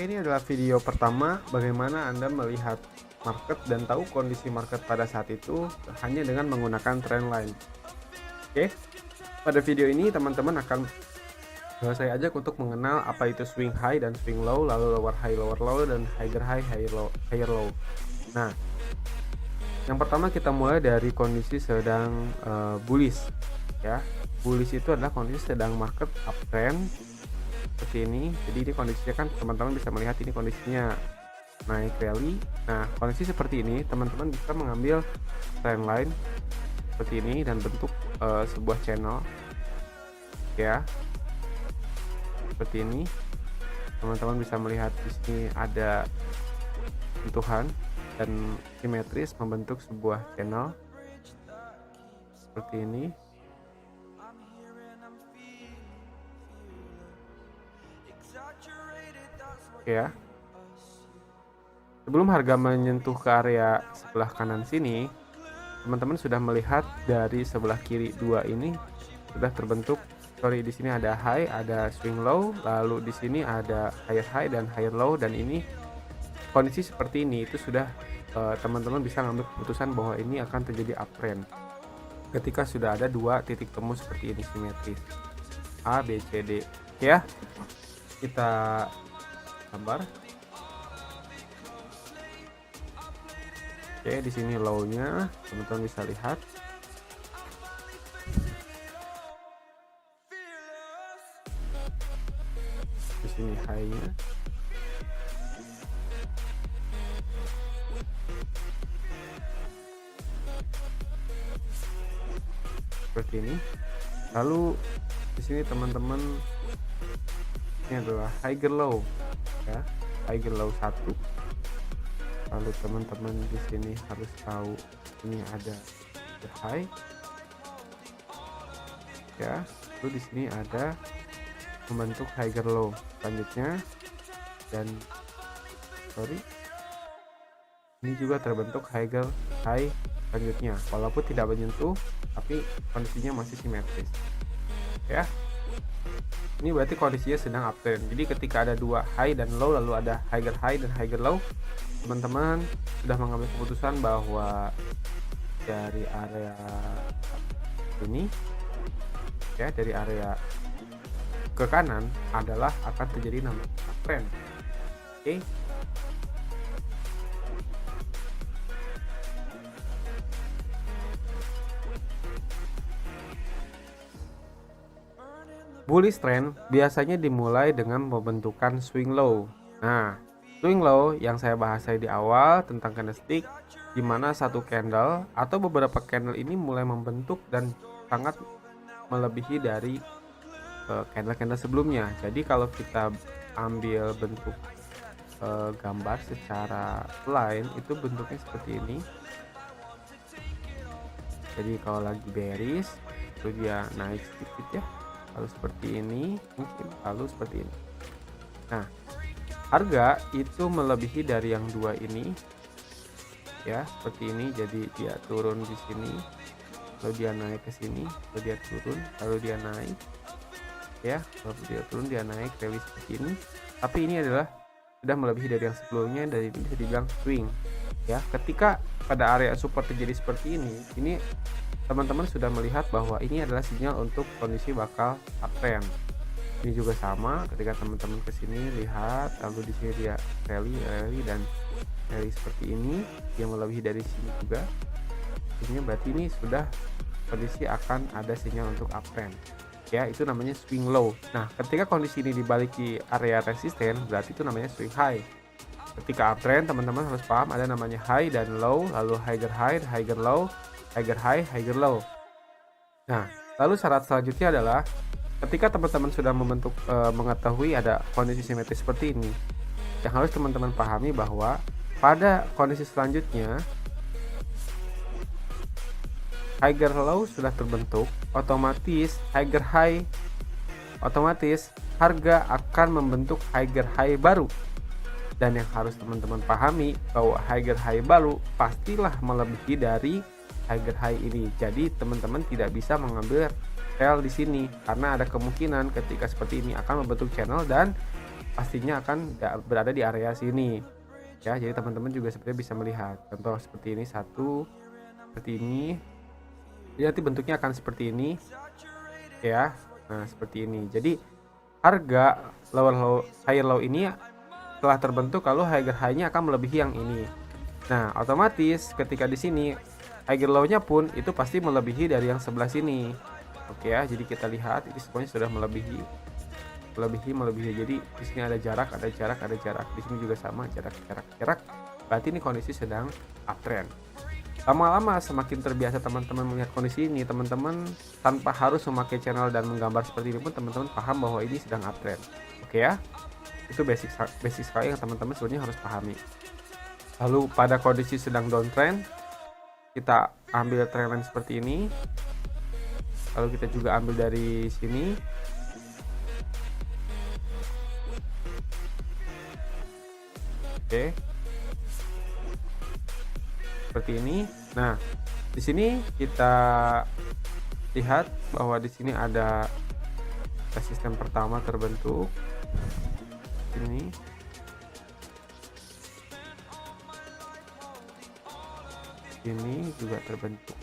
Ini adalah video pertama bagaimana Anda melihat market dan tahu kondisi market pada saat itu hanya dengan menggunakan trendline. Oke, pada video ini teman-teman akan saya ajak untuk mengenal apa itu swing high dan swing low, lalu lower low, dan higher high, higher low. Nah, yang pertama kita mulai dari kondisi sedang bullish, ya. Bullish itu adalah kondisi sedang market uptrend seperti ini. Jadi ini kondisinya kan teman-teman bisa melihat ini kondisinya naik rally. Nah, kondisi seperti ini teman-teman bisa mengambil trendline seperti ini dan bentuk sebuah channel, ya, seperti ini. Teman-teman bisa melihat di sini ada sentuhan dan simetris membentuk sebuah channel seperti ini. Oke ya. Sebelum harga menyentuh ke area sebelah kanan sini, teman-teman sudah melihat dari sebelah kiri dua ini sudah terbentuk. Di sini ada high, ada swing low, lalu di sini ada higher high dan higher low, dan ini kondisi seperti ini itu sudah teman-teman bisa ngambil keputusan bahwa ini akan terjadi uptrend ketika sudah ada dua titik temu seperti ini simetris A, B, C, D. Ya, kita gambar. Oke, di sini low-nya teman-teman bisa lihat. Di sini high-nya. Seperti ini. Lalu di sini teman-teman, ini adalah higher low, ya, higher low 1. Lalu teman-teman di sini harus tahu ini ada high, ya. Lalu di sini ada membentuk higher low selanjutnya, dan ini juga terbentuk higher high selanjutnya, walaupun tidak menyentuh tapi kondisinya masih simetris, ya. Ini berarti kondisinya sedang uptrend. Jadi ketika ada dua high dan low, lalu ada higher high dan higher low, teman-teman sudah mengambil keputusan bahwa dari area ini, ya, dari area ke kanan adalah akan terjadi namanya uptrend. Oke. Bullish trend biasanya dimulai dengan pembentukan swing low. Nah, swing low yang saya bahas di awal tentang candlestick, di mana satu candle atau beberapa candle ini mulai membentuk dan sangat melebihi dari candle-candle sebelumnya. Jadi kalau kita ambil bentuk gambar secara line, itu bentuknya seperti ini. Jadi kalau lagi bearish itu dia naik sedikit, ya, lalu seperti ini, mungkin lalu seperti ini. Nah, harga itu melebihi dari yang dua ini, ya, seperti ini. Jadi dia turun di sini, lalu dia naik ke sini, lalu dia turun, lalu dia naik, ya, lalu dia turun, dia naik, rally seperti ini. Tapi ini adalah sudah melebihi dari yang sebelumnya, dari bisa dibilang swing, ya. Ketika pada area support terjadi seperti ini teman-teman sudah melihat bahwa ini adalah sinyal untuk kondisi bakal uptrend. Ini juga sama, ketika teman-teman kesini lihat, lalu di sini dia rally dan rally seperti ini, yang melebihi dari sini juga. Ini berarti ini sudah kondisi akan ada sinyal untuk uptrend, ya. Itu namanya swing low. Nah, ketika kondisi ini dibalik di area resisten, berarti itu namanya swing high. Ketika uptrend, teman-teman harus paham ada namanya high dan low, lalu higher high, higher low, higher high, higher low. Nah, lalu syarat selanjutnya adalah ketika teman-teman sudah mengetahui ada kondisi simetris seperti ini, yang harus teman-teman pahami bahwa pada kondisi selanjutnya higher low sudah terbentuk, otomatis harga akan membentuk higher high baru. Dan yang harus teman-teman pahami bahwa higher high baru pastilah melebihi dari higher high ini. Jadi teman-teman tidak bisa mengambil sell di sini karena ada kemungkinan ketika seperti ini akan membentuk channel dan pastinya akan berada di area sini ya. Jadi teman-teman juga sebenarnya bisa melihat contoh seperti ini, satu seperti ini. Jadi nanti bentuknya akan seperti ini ya. Nah, seperti ini. Jadi harga lower low, higher low ini telah terbentuk kalau higher high-nya akan melebihi yang ini. Nah, otomatis ketika di sini higher low-nya pun itu pasti melebihi dari yang sebelah sini. Oke ya, jadi kita lihat ini semuanya sudah melebihi. Jadi di sini ada jarak. Di sini juga sama, jarak. Berarti ini kondisi sedang uptrend. Lama-lama semakin terbiasa teman-teman melihat kondisi ini, teman-teman tanpa harus memakai channel dan menggambar seperti ini pun teman-teman paham bahwa ini sedang uptrend. Oke ya, itu basic sekali yang teman-teman sebenarnya harus pahami. Lalu pada kondisi sedang downtrend, kita ambil trendline seperti ini. Lalu kita juga ambil dari sini. Oke. Seperti ini. Nah, di sini kita lihat bahwa di sini ada resisten pertama terbentuk. Ini juga terbentuk.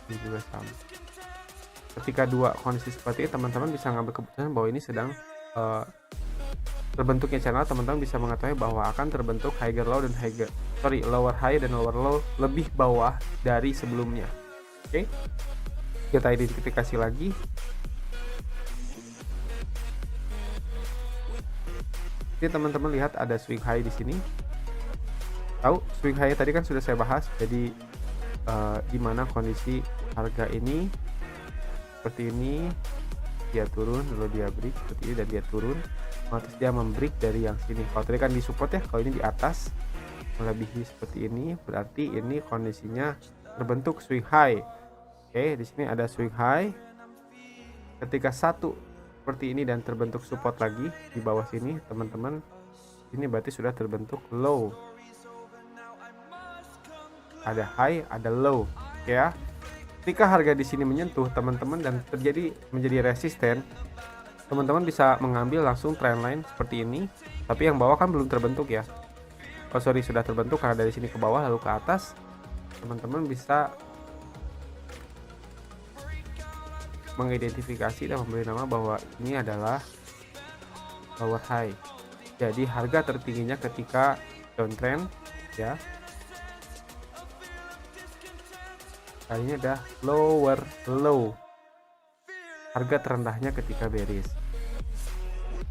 Ini juga sama. Ketika dua kondisi seperti ini, teman-teman bisa ngambil keputusan bahwa ini sedang terbentuknya channel. Teman-teman bisa mengetahui bahwa akan terbentuk higher low dan lower high dan lower low lebih bawah dari sebelumnya. Oke, kita identifikasi lagi. Jadi teman-teman lihat ada swing high di sini. Tahu swing high tadi kan sudah saya bahas. Jadi di mana kondisi harga ini seperti ini, dia turun lalu dia break seperti ini dan dia turun, otomatis dia membreak dari yang sini. Kalau tadi kan di support ya, kalau ini di atas melebihi seperti ini, berarti ini kondisinya terbentuk swing high. Oke, di sini ada swing high. Ketika satu seperti ini dan terbentuk support lagi di bawah sini, teman-teman, ini berarti sudah terbentuk low. Ada high, ada low, ya. Ketika harga di sini menyentuh teman-teman dan menjadi resisten, teman-teman bisa mengambil langsung trendline seperti ini. Tapi yang bawah kan belum terbentuk ya. Oh sorry, sudah terbentuk karena dari sini ke bawah lalu ke atas. Teman-teman bisa mengidentifikasi dan memberi nama bahwa ini adalah lower high. Jadi harga tertingginya ketika downtrend ya. Kali ini ada lower low. Harga terendahnya ketika bearish.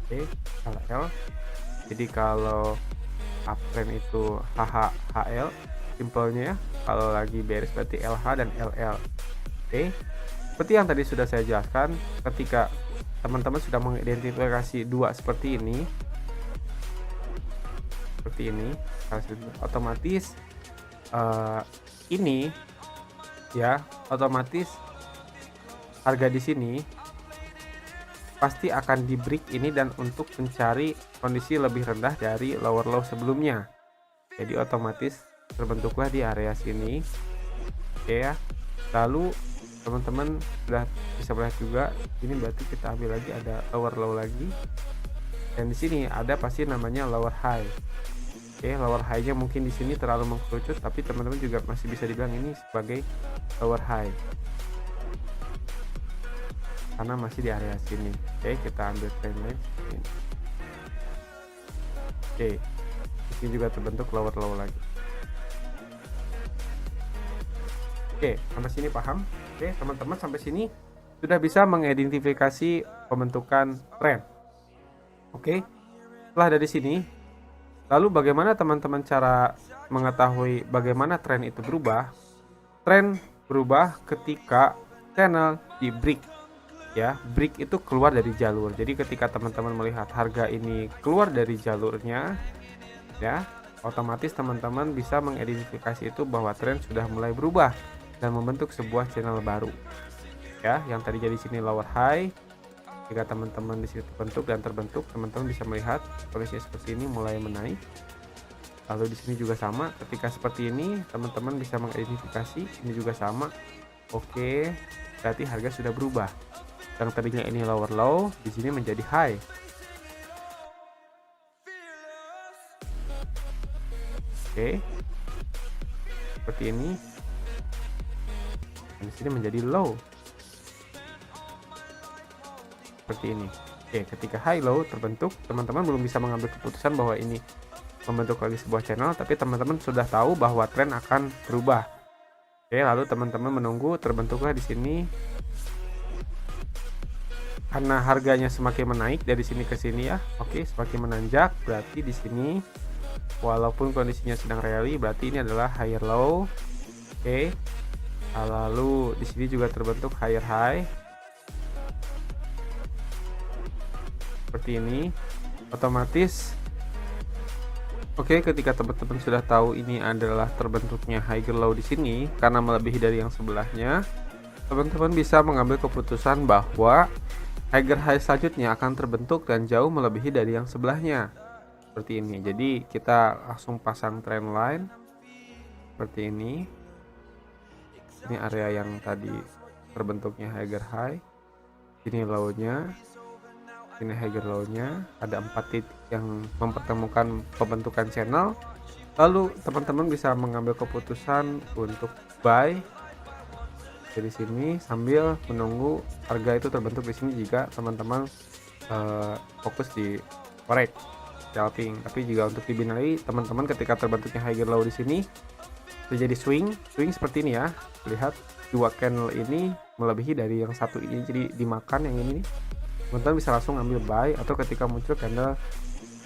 Oke, LL. Jadi kalau uptrend itu HL, simpelnya ya. Kalau lagi bearish berarti LH dan LL. Oke. Seperti yang tadi sudah saya jelaskan, ketika teman-teman sudah mengidentifikasi dua seperti ini, otomatis ini ya, otomatis harga di sini pasti akan di break ini dan untuk mencari kondisi lebih rendah dari lower low sebelumnya. Jadi otomatis terbentuklah di area sini. Oke ya. Lalu teman-teman sudah bisa melihat juga ini berarti kita ambil lagi ada lower low lagi. Dan di sini ada pasti namanya lower high. Oke, lower high-nya mungkin di sini terlalu mengkerucut, tapi teman-teman juga masih bisa dibilang ini sebagai lower high. Karena masih di area sini. Oke, kita ambil trendline. Oke, di sini juga terbentuk lower low lagi. Oke, sampai sini paham? Oke, teman-teman sampai sini sudah bisa mengidentifikasi pembentukan trend. Oke, setelah dari sini, lalu bagaimana teman-teman cara mengetahui bagaimana tren itu berubah? Tren berubah ketika channel di break. Ya, break itu keluar dari jalur. Jadi ketika teman-teman melihat harga ini keluar dari jalurnya, ya, otomatis teman-teman bisa mengidentifikasi itu bahwa tren sudah mulai berubah dan membentuk sebuah channel baru. Ya, yang tadi jadi sini lower high. Jika teman-teman di sini terbentuk, teman-teman bisa melihat kondisi seperti ini mulai menaik. Lalu di sini juga sama, ketika seperti ini teman-teman bisa mengidentifikasi ini juga sama. Oke, berarti harga sudah berubah. yang tadinya ini lower low di sini menjadi high. Oke, seperti ini. Dan di sini menjadi low seperti ini. Oke, ketika high low terbentuk, teman-teman belum bisa mengambil keputusan bahwa ini membentuk lagi sebuah channel, tapi teman-teman sudah tahu bahwa tren akan berubah. Oke, lalu teman-teman menunggu terbentuklah di sini. Karena harganya semakin menaik dari sini ke sini ya. Oke, semakin menanjak, berarti di sini walaupun kondisinya sedang rally, berarti ini adalah higher low. Oke. Lalu di sini juga terbentuk higher high. Seperti ini. Otomatis oke, ketika teman-teman sudah tahu ini adalah terbentuknya higher low di sini karena melebihi dari yang sebelahnya, teman-teman bisa mengambil keputusan bahwa higher high selanjutnya akan terbentuk dan jauh melebihi dari yang sebelahnya. Seperti ini. Jadi kita langsung pasang trend line seperti ini. Ini area yang tadi terbentuknya higher high. Ini low-nya. Ini higher low-nya. Ada 4 titik yang mempertemukan pembentukan channel. Lalu teman-teman bisa mengambil keputusan untuk buy dari sini sambil menunggu harga itu terbentuk di sini jika teman-teman fokus di forex scalping. Tapi juga untuk di binary, teman-teman ketika terbentuknya higher low di sini terjadi swing seperti ini ya. Lihat dua candle ini melebihi dari yang satu ini, jadi dimakan yang ini nih. Teman-teman bisa langsung ambil buy, atau ketika muncul candle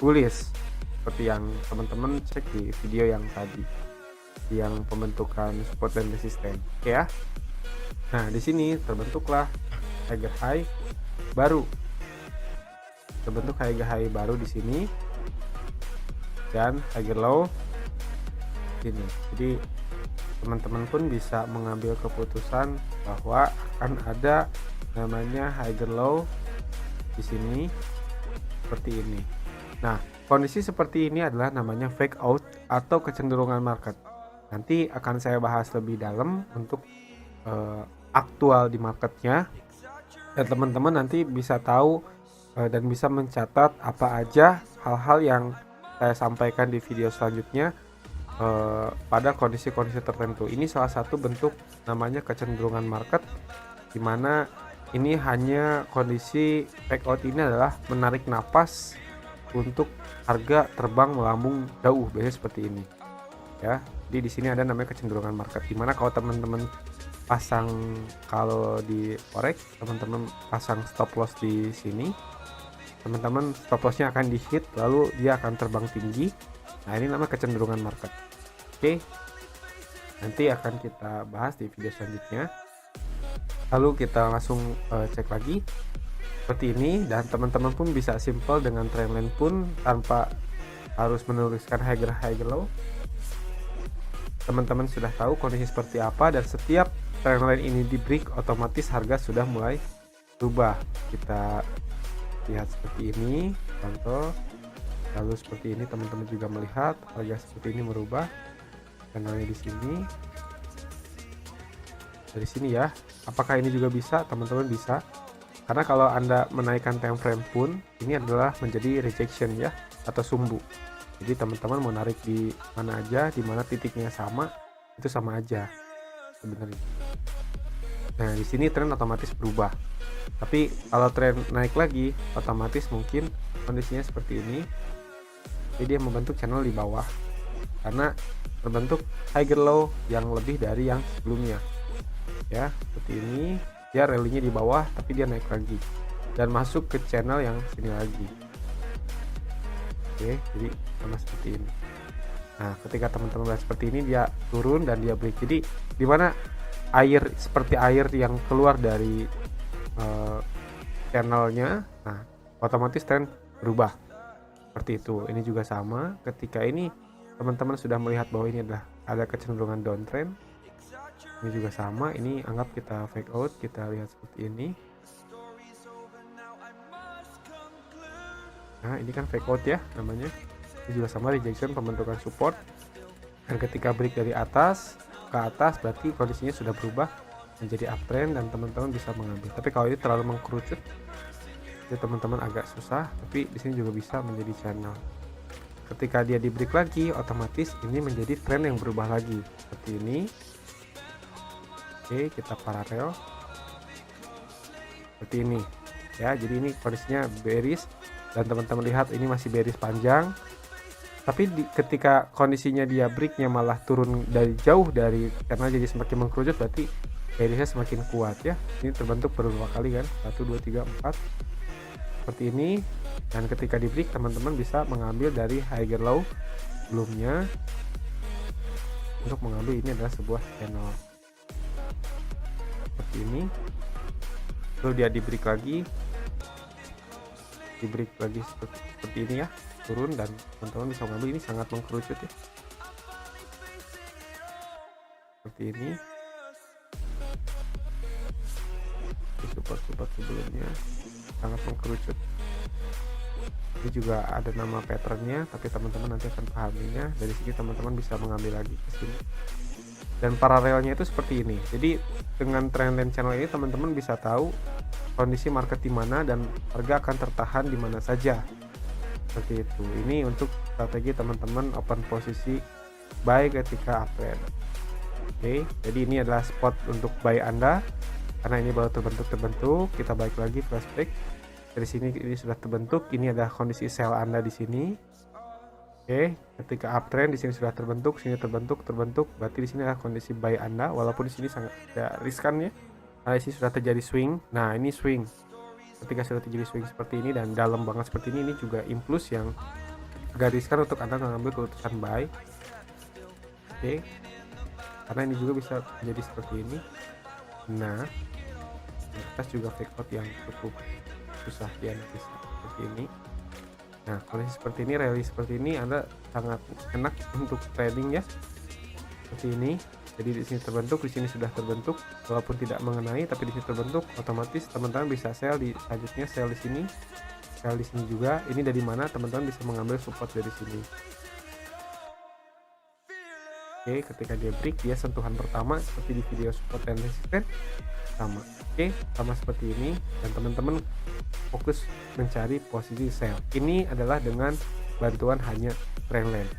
bullish seperti yang teman-teman cek di video yang tadi, yang pembentukan support dan resisten. Oke ya. Nah, di sini terbentuklah higher high baru. Terbentuk higher high baru di sini dan higher low sini. Jadi teman-teman pun bisa mengambil keputusan bahwa akan ada namanya higher low di sini seperti ini. Nah, kondisi seperti ini adalah namanya fake out atau kecenderungan market. Nanti akan saya bahas lebih dalam untuk aktual di marketnya, dan teman-teman nanti bisa tahu dan bisa mencatat apa aja hal-hal yang saya sampaikan di video selanjutnya pada kondisi-kondisi tertentu. Ini salah satu bentuk namanya kecenderungan market, dimana ini hanya kondisi fake out ini adalah menarik napas untuk harga terbang melambung jauh, biasanya seperti ini ya. Jadi di sini ada namanya kecenderungan market, dimana kalau teman-teman pasang, kalau di forex teman-teman pasang stop loss di sini, teman-teman stop lossnya akan di hit lalu dia akan terbang tinggi. Nah, ini namanya kecenderungan market. Oke, nanti akan kita bahas di video selanjutnya. Lalu kita langsung cek lagi seperti ini, dan teman-teman pun bisa simple dengan trendline pun tanpa harus menuliskan higher low. Teman-teman sudah tahu kondisi seperti apa, dan setiap trendline ini di break otomatis harga sudah mulai berubah. Kita lihat seperti ini contoh, lalu seperti ini teman-teman juga melihat harga seperti ini merubah channelnya di sini, dari sini ya. Apakah ini juga bisa? Teman-teman bisa, karena kalau Anda menaikkan time frame pun ini adalah menjadi rejection ya, atau sumbu. Jadi teman-teman mau narik di mana aja, di mana titiknya sama, itu sama aja sebenarnya. Nah, di sini tren otomatis berubah. Tapi kalau tren naik lagi, otomatis mungkin kondisinya seperti ini. Jadi dia membentuk channel di bawah karena terbentuk higher low yang lebih dari yang sebelumnya. Ya, seperti ini. Dia rally-nya di bawah tapi dia naik lagi dan masuk ke channel yang sini lagi. Oke, jadi sama seperti ini. Nah, ketika teman-teman lihat seperti ini, dia turun dan dia break. Jadi di mana air, seperti air yang keluar dari channelnya, nah otomatis tren berubah seperti itu. Ini juga sama, ketika ini teman-teman sudah melihat bahwa ini adalah ada kecenderungan downtrend, ini juga sama. Ini anggap kita fake out, kita lihat seperti ini. Nah, ini kan fake out ya namanya. Ini juga sama, rejection, pembentukan support. Dan ketika break dari atas ke atas berarti kondisinya sudah berubah menjadi uptrend dan teman-teman bisa mengambil. Tapi kalau ini terlalu mengkerucut, jadi teman-teman agak susah. Tapi di sini juga bisa menjadi channel. Ketika dia di break lagi, otomatis ini menjadi tren yang berubah lagi seperti ini. Oke, kita paralel seperti ini ya. Jadi ini kondisinya bearish dan teman-teman lihat ini masih bearish panjang. Tapi ketika kondisinya dia breaknya malah turun dari jauh dari karena jadi semakin mengkerucut, berarti bearishnya semakin kuat ya. Ini terbentuk beberapa kali kan, 1 2 3 4 seperti ini. Dan ketika di break teman-teman bisa mengambil dari higher low sebelumnya untuk mengambil ini adalah sebuah channel seperti ini. Lalu dia di break lagi seperti ini ya, turun dan teman-teman bisa mengambil. Ini sangat mengkerucut ya, seperti ini. Support sebelumnya sangat mengkerucut. Ini juga ada nama patternnya, tapi teman-teman nanti akan pahaminya. Dari sini teman-teman bisa mengambil lagi ke sini. Dan paralelnya itu seperti ini. Jadi dengan trendline channel ini teman-teman bisa tahu kondisi market di mana dan harga akan tertahan di mana saja. Seperti itu. Ini untuk strategi teman-teman open posisi buy ketika uptrend. Oke, jadi ini adalah spot untuk buy Anda karena ini baru terbentuk. Kita balik lagi flashback. Dari sini ini sudah terbentuk. Ini adalah kondisi sell Anda di sini. Oke, ketika uptrend di sini sudah terbentuk, sini terbentuk, berarti di sini adalah kondisi buy Anda. Walaupun di sini sangat riskan ya, karena di sini sudah terjadi swing. Nah ini swing. Ketika sudah terjadi swing seperti ini dan dalam banget seperti ini juga impuls yang agak riskan untuk Anda mengambil keputusan buy. Oke, karena ini juga bisa menjadi seperti ini. Nah, atas juga fake out yang cukup susah dianalisis seperti ini. Nah, kondisi seperti ini, rally seperti ini Anda sangat enak untuk trading ya. Seperti ini. Jadi di sini terbentuk, di sini sudah terbentuk, walaupun tidak mengenai, tapi di sini terbentuk, otomatis teman-teman bisa sell di selanjutnya, sell di sini juga. Ini dari mana teman-teman bisa mengambil support dari sini. Oke, ketika dia break, dia sentuhan pertama seperti di video support dan resisten sama. Oke, sama seperti ini dan teman-teman fokus mencari posisi sell. Ini adalah dengan bantuan hanya trendline.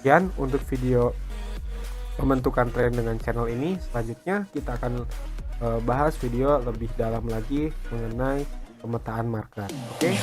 Sekian untuk video pembentukan trend dengan channel ini. Selanjutnya kita akan bahas video lebih dalam lagi mengenai pemetaan market. Oke.